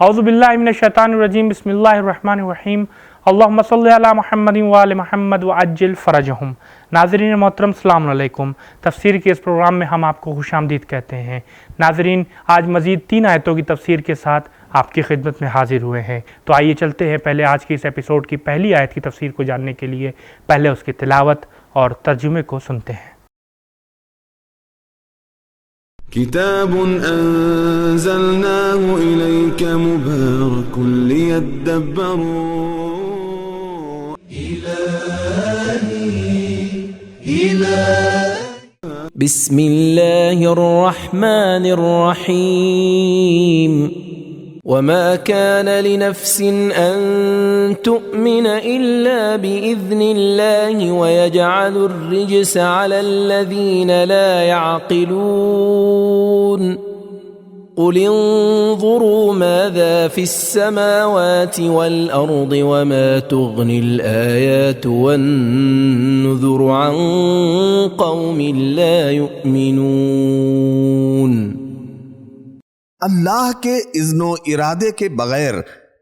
औज़ुबिल्लाहि मिनश्शैतानिर्रजीम बिस्मिल्लाहिर्रहमानिर्रहीम अल्लाहुम्मा सल्लि अला मुहम्मदिन व आलि मुहम्मद व अज्जिल फ़रजहुम। नाज़रीन मोहतरम अस्सलाम वालेकुम। तफ़सीर के इस प्रोग्राम में हम आपको खुशामदीद कहते हैं। नाज़रीन आज मज़ीद 3 आयतों की तफ़सीर के साथ आपकी खिदमत में हाजिर हुए हैं। तो आइए चलते हैं पहले आज की इस एपिसोड की पहली आयत की तफ़सीर को जानने के लिए पहले उसकी तिलावत और तर्जुमे को सुनते हैं। किताब अंज़लनाहु इलैका मुबारकुन लियद्दब्बरू बिस्मिल्लाहिर रहमानिर रहीम वमा कान लिनफ्सिन अन तु'मिन इल्ला बिइज़्निल्लाहि वयजअलुर रिज्स अलल्लज़ीना ला यअक़िलून क़ुल इंज़ुरू माज़ा फ़िस्समावाति वल्अर्दि वमा तुग़निल आयातु वन्नुज़ुरु अन क़ौमिन ला यु'मिनून। अल्लाह के इज़्नो इरादे के बगैर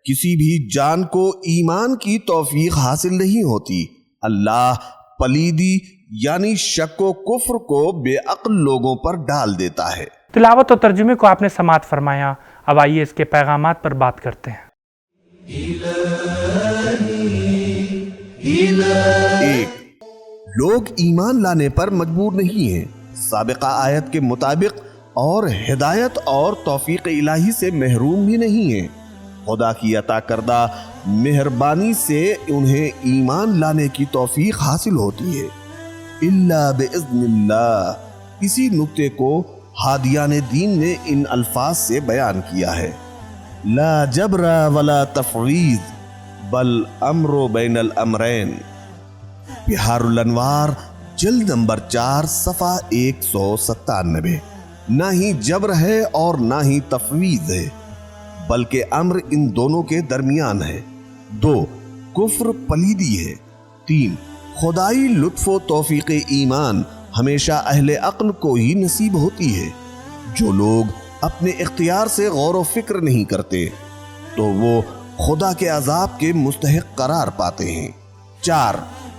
किसी भी जान को ईमान की तौफीक हासिल नहीं होती। अल्लाह पलीदी यानी शक व कुफ्र को बेअक्ल लोगों पर डाल देता है। तिलावत और तर्जुमे को आपने समाअत फरमाया। अब आइए इसके पैगामात पर बात करते हैं। 1. लोग ईमान लाने पर मजबूर नहीं हैं। साबिका आयत के मुताबिक और हिदायत और तौफीक इलाही से महरूम भी नहीं है। खुदा की अता करदा मेहरबानी से उन्हें ईमान लाने की तौफीक हासिल होती है। इल्ला बिइज़्निल्लाह, इसी नुक्ते को हादियान दीन ने इन अल्फाज से बयान किया है। ला जबरा वला तफवीज़ बल अम्रो बैनल अमरैन। बिहारुल अनवार जिल्द नंबर 4 सफ़ा 197। ना ही जबर है और ना ही तफवीज़ है, बल्कि अम्र इन दोनों के दरमियान है। 2. कुफ्र पलीदी है। 3. खुदाई लुत्फ़ व तौफीक़ ईमान हमेशा अहले अक्ल को ही नसीब होती है। जो लोग अपने इख्तियार से गौर व फिक्र नहीं करते तो वो खुदा के अजाब के मुस्तहिक करार पाते हैं। 4.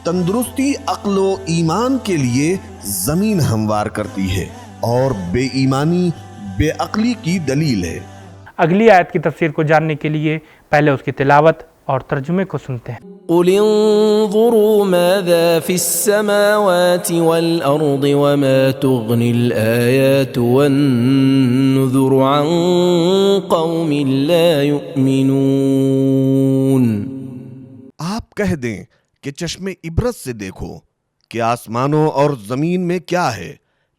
तंदुरुस्ती अक्ल व ईमान के लिए ज़मीन हमवार करती है और बेईमानी बेअक्ली की दलील है। अगली आयत की तफसीर को जानने के लिए पहले उसकी तिलावत और तर्जुमे को सुनते हैं। क़ुल इंज़ुरू माज़ा फ़िस्समावाति वल्अर्दि वमा तुग़निल आयातु वन्नुज़ुरु अन क़ौमिन ला यु'मिनून। आप कह दें कि चश्मे इबरत से देखो कि आसमानों और जमीन में क्या है,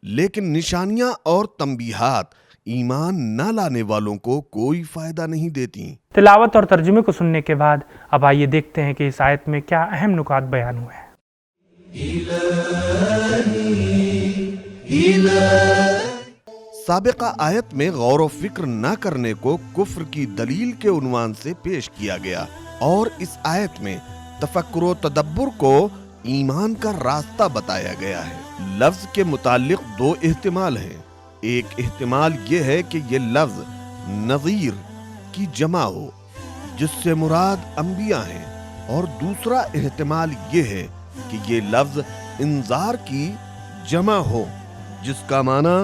लेकिन निशानियां और तंबीहात ईमान न लाने वालों को कोई फायदा नहीं देती। तिलावत और तर्जुमे को सुनने के बाद अब आइए देखते हैं कि इस आयत में क्या अहम नुकात बयान हुए हैं। साबिका आयत में गौर व फिक्र न करने को कुफ्र की दलील के उन्वान से पेश किया गया और इस आयत में तफक्कुर व तदब्बुर को ईमान का रास्ता बताया गया है। लफ्ज के मुतालिक 2 एहतिमाल हैं। एक एहतिमाल ये है कि ये लफ्ज नज़ीर की जमा हो, जिससे मुराद अंबिया हैं, और दूसरा एहतिमाल ये है कि ये लफ्ज इंजार की जमा हो, जिसका माना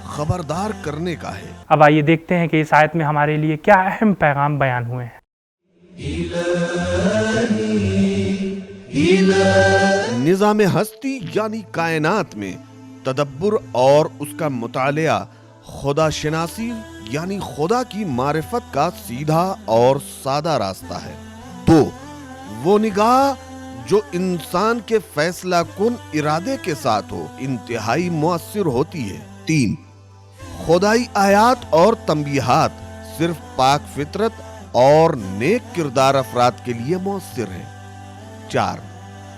खबरदार करने का है। अब आइए देखते हैं कि इस आयत में हमारे लिए क्या अहम पैगाम बयान हुए हैं। निज़ाम हस्ती यानी कायनात में तदब्बुर और उसका मुतालिया खुदा शनासी यानी खुदा की मारिफत का सीधा और सादा रास्ता है। 2. वो निगाह जो इंसान के फैसला कुन इरादे के साथ हो इंतहाई मुअस्सिर होती है। 3. खुदाई आयात और तंबीहात सिर्फ पाक फितरत और नेक किरदार अफराद के लिए मुअस्सिर है। 4.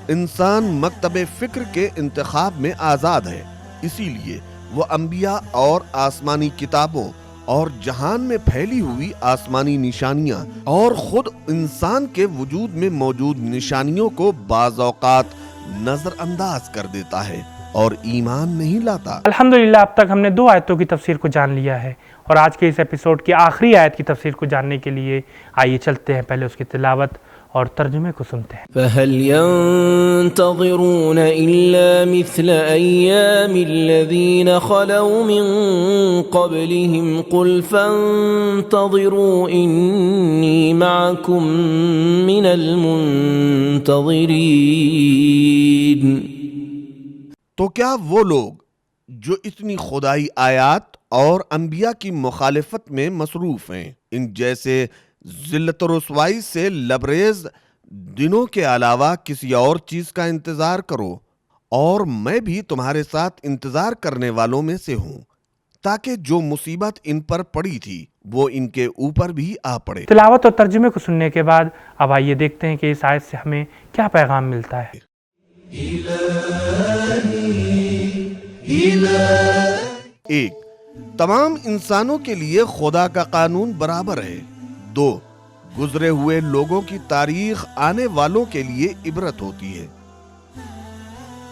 इंसान मकतबे फिक्र के इंतखाब में आज़ाद है, इसीलिए वो अंबिया और आसमानी किताबों और जहान में फैली हुई आसमानी निशानियां और खुद इंसान के वजूद में मौजूद निशानियों को बाज़ औक़ात नज़रअंदाज कर देता है اور ایمان نہیں لاتا۔ الحمدللہ اب تک ہم نے 2 آیتوں کی تفسیر کو جان لیا ہے، اور آج کے اس ایپیسوڈ کی آخری آیت کی تفسیر کو جاننے کے لیے آئیے چلتے ہیں، پہلے اس کی تلاوت اور ترجمے کو سنتے ہیں۔ فهل ينتظرون إلا مثل أيام الذين خلوا من قبلهم قل فانتظروا إني معكم من المنتظرين۔ تو کیا وہ لوگ جو اتنی خدائی آیات اور انبیاء کی مخالفت میں مصروف ہیں، ان جیسے ذلت و رسوائی سے لبریز دنوں کے علاوہ کسی اور چیز کا انتظار کرو، اور میں بھی تمہارے ساتھ انتظار کرنے والوں میں سے ہوں، تاکہ جو مصیبت ان پر پڑی تھی وہ ان کے اوپر بھی آ پڑے۔ تلاوت اور ترجمے کو سننے کے بعد اب آئیے دیکھتے ہیں کہ اس آیت سے ہمیں کیا پیغام ملتا ہے۔ 1. تمام انسانوں کے لیے خدا کا قانون برابر ہے۔ 2. گزرے ہوئے لوگوں کی تاریخ آنے والوں کے لیے عبرت ہوتی ہے۔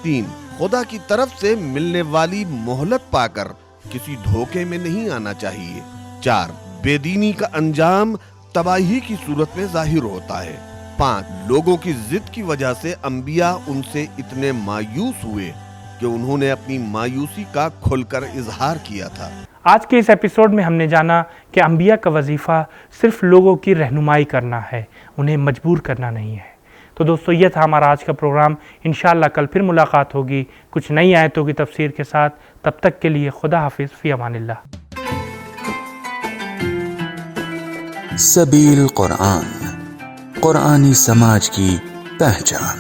3. خدا کی طرف سے ملنے والی مہلت پا کر کسی دھوکے میں نہیں آنا چاہیے۔ 4. بے دینی کا انجام تباہی کی صورت میں ظاہر ہوتا ہے۔ 5. لوگوں کی ضد کی وجہ سے انبیاء ان سے اتنے مایوس ہوئے کہ انہوں نے اپنی مایوسی کا کھل کر اظہار کیا تھا۔ آج کے اس ایپیسوڈ میں ہم نے جانا کہ انبیاء کا وظیفہ صرف لوگوں کی رہنمائی کرنا ہے، انہیں مجبور کرنا نہیں ہے۔ تو دوستو یہ تھا ہمارا آج کا پروگرام، انشاءاللہ کل پھر ملاقات ہوگی کچھ نئی آیتوں کی تفسیر کے ساتھ۔ تب تک کے لیے خدا حافظ، فی امان اللہ۔ سبیل قرآن، قرآنی سماج کی پہچان۔